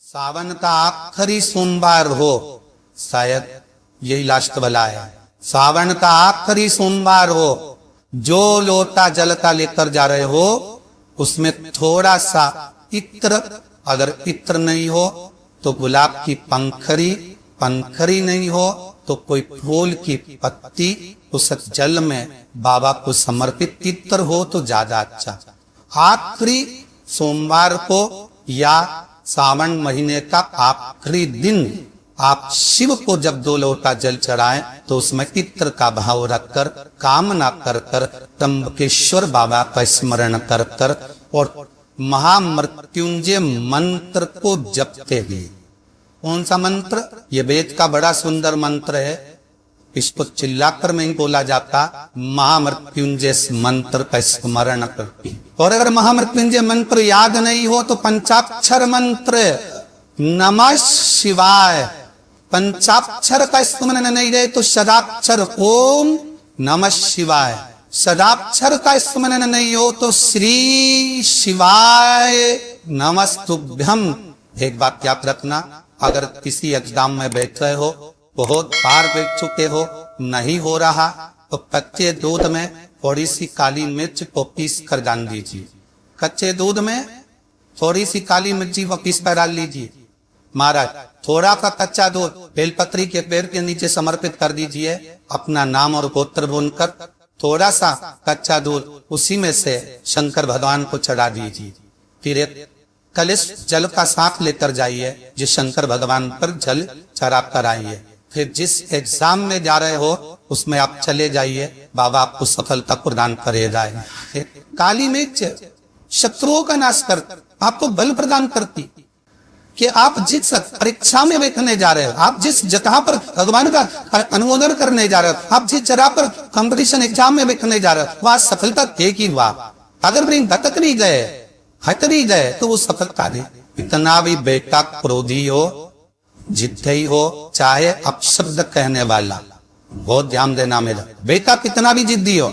सावन का आखिरी सोमवार हो, शायद यही लास्ट वाला है। सावन का आखिरी सोमवार हो, जो लोटा जल का लेकर जा रहे हो उसमें थोड़ा सा इत्र, अगर इत्र नहीं हो तो गुलाब की पंखरी, पंखरी नहीं हो तो कोई फूल की पत्ती उस जल में बाबा को समर्पित, इत्र हो तो ज्यादा अच्छा। आखिरी सोमवार को या सावन महीने का आखिरी दिन आप शिव को जब 2 लोटा जल चढ़ाएं तो उसमें इत्र का भाव रखकर, कामना कर कर, त्र्यंबकेश्वर बाबा का स्मरण कर कर और महामृत्युंजय मंत्र को जपते हुए। कौन सा मंत्र? ये वेद का बड़ा सुंदर मंत्र है, इसको चिल्लाकर नहीं बोला जाता। महामृत्युंजय मंत्र का स्मरण करके, और अगर महामृत्युंजय मंत्र याद नहीं हो तो पंचाक्षर मंत्र नमः शिवाय, पंचाक्षर का स्मरण नहीं रहे तो सदाक्षर ओम नमः शिवाय, सदाक्षर का स्मरण नहीं हो तो श्री शिवाय नमस्तुभ्यम। एक बात याद रखना, अगर किसी एग्जाम में बैठ रहे हो, बहुत बार बैठ चुके हो, नहीं हो रहा तो कच्चे दूध में थोड़ी सी काली मिर्च को पीस कर डाल दीजिए। कच्चे दूध में थोड़ी सी काली मिर्ची को पीस कर डाल लीजिए। महाराज थोड़ा सा कच्चा दूध बेलपत्री के पेड़ के नीचे समर्पित कर दीजिए, अपना नाम और गोत्र बोलकर थोड़ा सा कच्चा दूध उसी में से शंकर भगवान को चढ़ा दीजिए। फिर एक कलश जल का साथ लेकर जाइए, जिस शंकर भगवान पर जल चढ़ा कर आइए। फिर जिस एग्जाम में जा रहे हो उसमें आप चले जाइए, बाबा आपको सफलता प्रदान करेगा। काली मिर्च शत्रुओं का नाश कर, आपको बल प्रदान करती कि आप जिस परीक्षा में बैठने जा रहे हो, आप जिस जगह पर भगवान का अनुमोदन करने जा रहे हो, आप जिस जगह पर कंपटीशन एग्जाम में बैठने जा रहे हो, वहां सफलता देगी। वाह, अगर कहीं भटक नहीं गए, हट नहीं गए तो वो सफलता दे। इतना भी बेटा क्रोधी हो, जिद्दी हो, चाहे अपशब्द कहने वाला, बहुत ध्यान देना मेरा बेटा, कितना भी जिद्दी हो,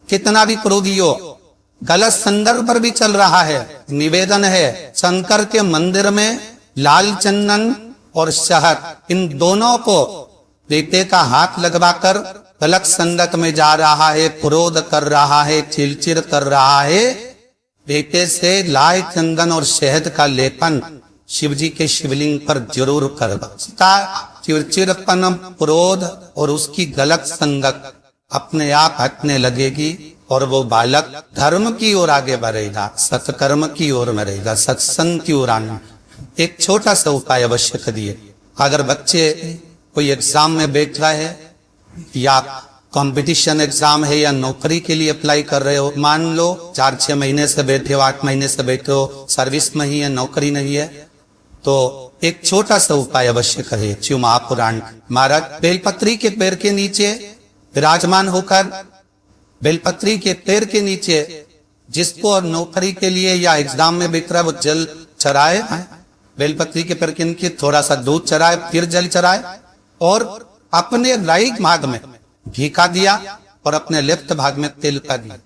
कितना भी क्रोधी हो, गलत संदर्भ पर भी चल रहा है। निवेदन है, शंकर के मंदिर में लाल चंदन और शहद, इन दोनों को बेटे का हाथ लगवाकर गलत संगत में जा रहा है, क्रोध कर रहा है, चिड़चिड़ कर रहा है, बेटे से लाल चंदन और शहद का लेपन शिव जी के शिवलिंग पर जरूर कर। चिड़चिड़पन, क्रोध और उसकी गलत संगत अपने आप हटने लगेगी और वो बालक धर्म की ओर आगे बढ़ेगा, सत्कर्म की ओर में रहेगा, सत्संग की ओर आना। एक छोटा सा उपाय अवश्य करिए। अगर बच्चे कोई एग्जाम में बैठ रहा है या कंपटीशन एग्जाम है या नौकरी के लिए अप्लाई कर रहे हो, मान लो 4-6 महीने से बैठे हो, 8 महीने से बैठे हो, सर्विस में ही है, नौकरी नहीं है, तो एक छोटा सा उपाय अवश्य करें। शिव महापुराण महाराज बेलपत्री के पेड़ के नीचे विराजमान होकर, बेलपत्री के पेड़ के नीचे जिसको नौकरी के लिए या एग्जाम में बैठ रहा है वो जल चढ़ाए, बेलपत्री के पेड़ के नीचे थोड़ा सा दूध चढ़ाए, फिर जल चढ़ाए और अपने राइट भाग में घी का दिया और अपने लेफ्ट भाग में तेल का दिया।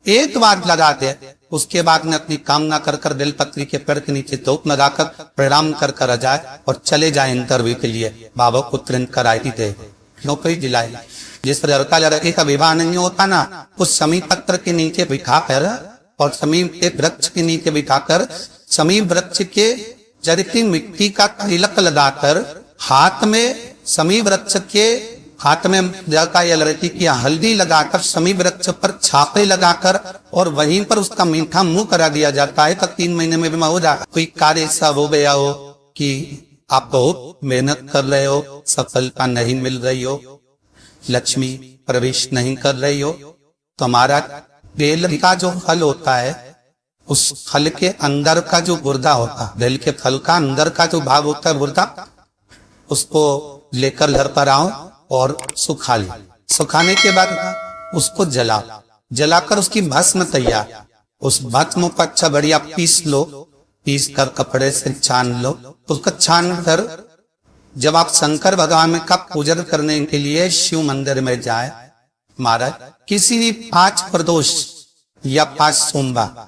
एक बार लगा दे, उसके बाद में अपनी कामना कर कर बेलपत्री के पेड़ के नीचे धूप लगाकर प्रणाम कर कर जाए और चले जाए इंटरव्यू के लिए। बाबा को तुरंत कराई दे, नौकरी दिलाई। जिस लड़का लड़के का विवाह नहीं होता ना, उस समी पत्र के नीचे बिठा कर और समी के वृक्ष के नीचे बिठाकर समी वृक्ष के जड़ की मिट्टी का तिलक लगाकर हाथ में समी वृक्ष के हाथ में लड़का या लड़की की हल्दी लगाकर समी वृक्ष पर छापे लगाकर और वहीं पर उसका मीठा मुंह करा दिया जाता है। तो 3 महीने में भी हो जाए। कोई कार्य ऐसा हो गया हो कि आप बहुत मेहनत कर रहे हो, सफलता नहीं मिल रही हो, लक्ष्मी प्रवेश नहीं कर रही हो, तो हमारा बेल का जो फल होता है, उस फल के अंदर का जो गुर्दा होता है, बेल के फल का अंदर का जो भाग होता है गुर्दा, उसको लेकर घर पर आओ और सुखा लो। सुखाने के बाद उसको जलाकर उसकी भस्म तैयार, उस भस्म को अच्छा बढ़िया पीस लो, पीस कर कपड़े से छान लो। उसको छान कर जब आप शंकर भगवान का पूजन करने के लिए शिव मंदिर में जाए, महाराज किसी भी 5 प्रदोष या 5 सोमवार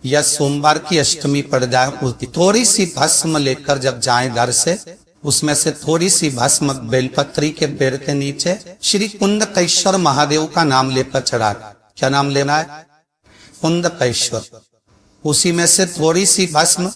या सोमवार की अष्टमी पड़ जाए, उसकी थोड़ी सी भस्म लेकर जब जाए घर से, उसमें से थोड़ी सी भस्म बेलपत्री के पेड़ के नीचे श्री कुंदकेश्वर महादेव का नाम लेकर चढ़ा। क्या नाम लेना है? कुंदकेश्वर। उसी में से थोड़ी सी भस्म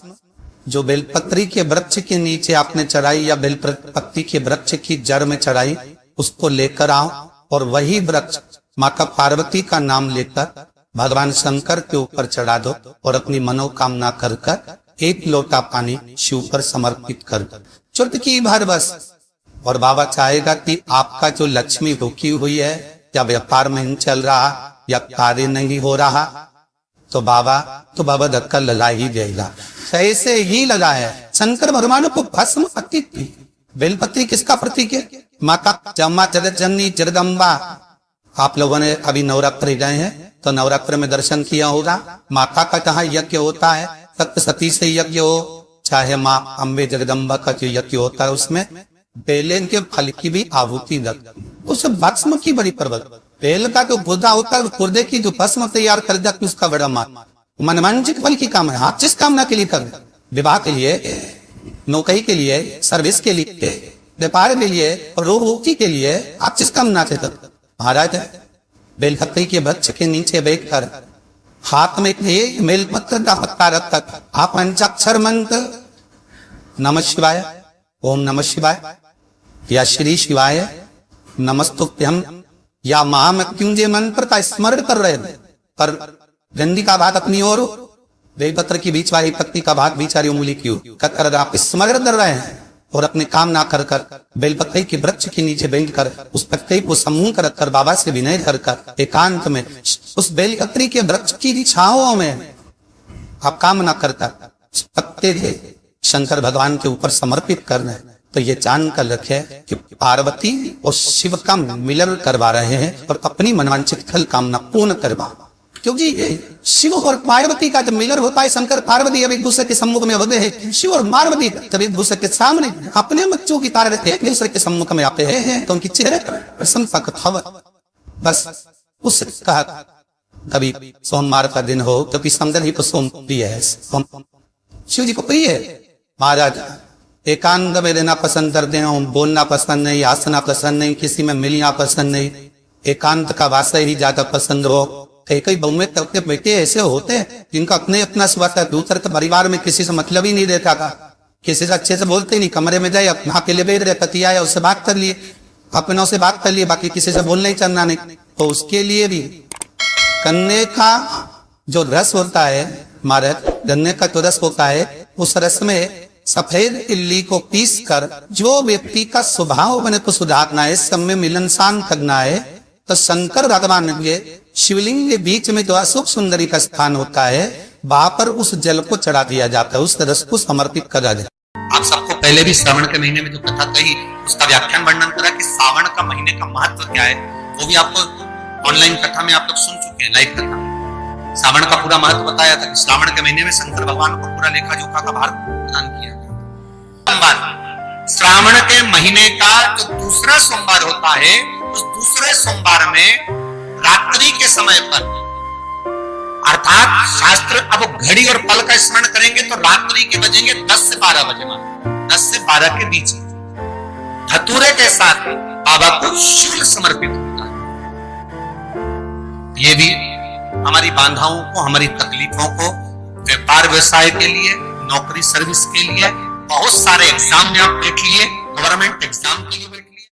जो बेलपत्री के वृक्ष के नीचे आपने चढ़ाई या बेलपत्री के वृक्ष की जड़ में चढ़ाई, उसको लेकर आओ और वही वृक्ष माता पार्वती का नाम लेकर भगवान शंकर के ऊपर चढ़ा दो और अपनी मनोकामना कर कर एक लोटा पानी शिव पर समर्पित कर दो, चुटकी भर बस। और बाबा चाहेगा कि आपका जो लक्ष्मी रुकी हुई है या व्यापार में नहीं चल रहा या कार्य नहीं हो रहा, तो बाबा धक्का लगा ही देगा। ऐसे ही लगा है शंकर भगवान को भस्म प्रतीक थी। बेलपत्री किसका प्रतीक है? माता जम्मा जगज्जननी जगदम्बा। आप लोगों ने अभी नवरात्र गए हैं तो नवरात्र में दर्शन किया होगा। माता का जहाँ यज्ञ होता है, सप्तशती से यज्ञ हो चाहे माँ अम्बे जगदम्बा का जो यज्ञ होता है, उसमें बेलन के फल की भी आहुति लगती है। उस भस्म की बड़ी प्रबल, बेल का जो गुर्दा होता है, गुर्दे की जो भस्म तैयार कर जाती है, उसका बड़ा मान मनवांछित फल की काम है। आप जिस कामना के लिए कर, विवाह के लिए, नौकरी के लिए, सर्विस के लिए, व्यापार के लिए और रोग मुक्ति के लिए, आप जिस कामना से कर, महाराज बेलपत्री के वृक्ष के नीचे बैठकर हाथ में बेलपत्र का पत्ता रखकर आप पंचाक्षर मंत्र नमः शिवाय, ओम नमः शिवाय या श्री शिवाय नमस्तुभ्यम या महामृत्युंजय मंत्र का स्मरण कर रहे थे। पर गंदी का भाग अपनी ओर, बेलपत्र की बीच वाली पत्ती का भाग बीच वाली उंगली की ओर कर आप स्मरण कर रहे हैं और अपने काम ना कर कर बेलपत्री के वृक्ष के नीचे बैठकर उस पत्ते को समूह कर कर बाबा से विनय कर कर एकांत में उस बेलपत्री के वृक्ष की छाओं में आप काम ना करता पत्ते थे शंकर भगवान के ऊपर समर्पित करना है। तो ये जान कर रखे कि पार्वती और शिव का मिलन करवा रहे हैं और अपनी मनवांछित फल कामना पूर्ण करवा, क्योंकि शिव और पार्वती का जब मिलन होता है, शंकर पार्वती जब एक दूसरे के सम्मुख में होते हैं, शिव और पार्वती जब एक दूसरे के सामने अपने बच्चों की तरह एक दूसरे के सम्मुख में आते हैं तो उनकी चेहरे प्रसन्नता का खबर बस उस कहा। कभी सोमवार का दिन हो तो शंकर ही को सोम प्रिय है, शिव जी को प्रिय है। महाराज एकांत में रहना पसंद करते हैं, बोलना पसंद नहीं, हंसना पसंद नहीं, किसी में मिलना पसंद नहीं, एकांत का वासा ही ज्यादा पसंद हो। कई बहुमें के बेटे ऐसे होते हैं जिनका अपने अपना स्वार्थ है, दूसरे के परिवार में किसी से मतलब ही नहीं रहता का, किसी से अच्छे से बोलते नहीं, कमरे में जाए अपना अकेले बैठ रहे, पति आया उससे बात कर लिए, अपनों से बात कर लिए, बाकी किसी से बोलना ही चलना नहीं। तो उसके लिए भी गन्ने का जो रस होता है, महाराज गन्ने का जो रस होता है, उस रस में सफेद इल्ली को पीस कर जो व्यक्ति का स्वभाव बने को सुधारना है, सब में मिलनसान करना है, तो शंकर भगवान के शिवलिंग के बीच में जो अशोक सुंदरी का स्थान होता है, वहां पर उस जल को चढ़ा दिया जाता है, उस रस को समर्पित करा जाए। आप सबको पहले भी श्रावण के महीने में जो कथा कही उसका व्याख्यान वर्णन करा कि श्रावण का महीने का महत्व क्या है, वो भी आपको ऑनलाइन कथा में आप लोग सुन चुके हैं, लाइव कथा। श्रावण का पूरा महत्व बताया था कि श्रावण के महीने में शंकर भगवान को पूरा लेखा जोखा का भार प्रदान किया। श्रावण के महीने का जो दूसरा सोमवार होता है, उस दूसरे सोमवार में रात्रि के समय पर, अर्थात शास्त्र अब घड़ी और पल का स्मरण करेंगे तो रात्रि के बजेंगे 10 से 12 बजे, 10 से 12 के बीच धतूरे के साथ बाबा को शुल्क समर्पित होता है। ये भी हमारी बाधाओं को, हमारी तकलीफों को, व्यापार व्यवसाय के लिए, नौकरी सर्विस के लिए, बहुत सारे एग्जाम में आप देख लिए, गवर्नमेंट एग्जाम के लिए